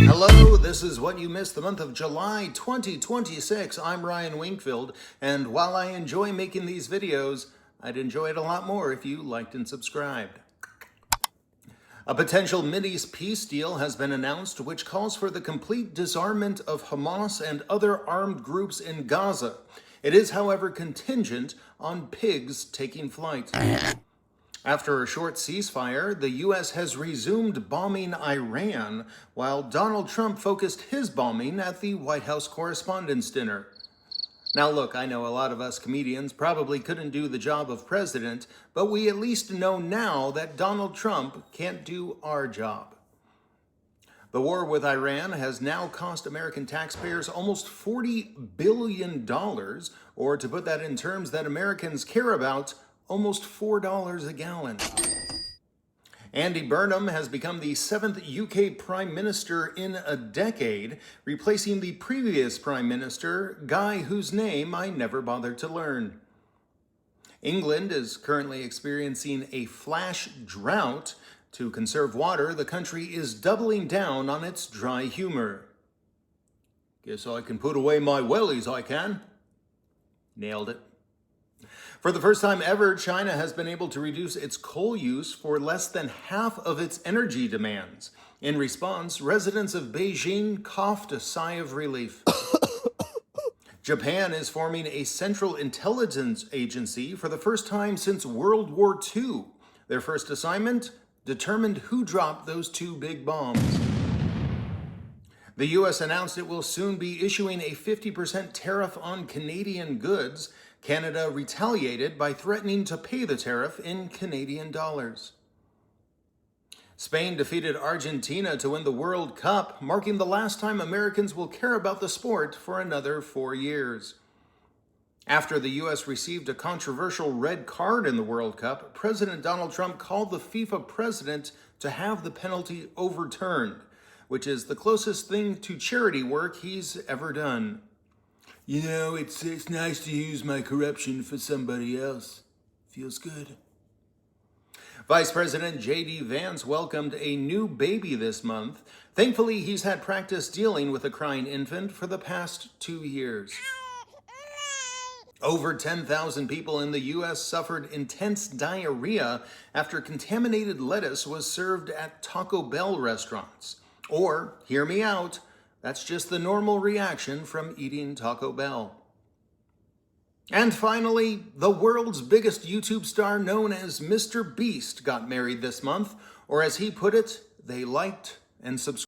Hello, this is What You Missed the month of July 2026. I'm Ryan Wingfield, and while I enjoy making these videos, I'd enjoy it a lot more if you liked and subscribed. A potential Mideast peace deal has been announced, which calls for the complete disarmament of Hamas and other armed groups in Gaza. It is, however, contingent on pigs taking flight. After a short ceasefire, the U.S. has resumed bombing Iran, while Donald Trump focused his bombing at the White House Correspondents' Dinner. Now look, I know a lot of us comedians probably couldn't do the job of president, but we at least know now that Donald Trump can't do our job. The war with Iran has now cost American taxpayers almost $40 billion, or to put that in terms that Americans care about, almost $4 a gallon. Andy Burnham has become the 7th UK Prime Minister in a decade, replacing the previous Prime Minister, guy whose name I never bothered to learn. England is currently experiencing a flash drought. To conserve water, the country is doubling down on its dry humor. Guess I can put away my wellies, I can. Nailed it. For the first time ever, China has been able to reduce its coal use for less than half of its energy demands. In response, residents of Beijing coughed a sigh of relief. Japan is forming a central intelligence agency for the first time since World War II. Their first assignment? Determined who dropped those two big bombs. The U.S. announced it will soon be issuing a 50% tariff on Canadian goods. Canada retaliated by threatening to pay the tariff in Canadian dollars. Spain defeated Argentina to win the World Cup, marking the last time Americans will care about the sport for another 4 years. After the U.S. received a controversial red card in the World Cup, President Donald Trump called the FIFA president to have the penalty overturned, which is the closest thing to charity work he's ever done. You know, it's nice to use my corruption for somebody else. Feels good. Vice President J.D. Vance welcomed a new baby this month. Thankfully, he's had practice dealing with a crying infant for the past 2 years. Over 10,000 people in the U.S. suffered intense diarrhea after contaminated lettuce was served at Taco Bell restaurants. Or, hear me out, that's just the normal reaction from eating Taco Bell. And finally, the world's biggest YouTube star known as Mr. Beast got married this month, or as he put it, they liked and subscribed.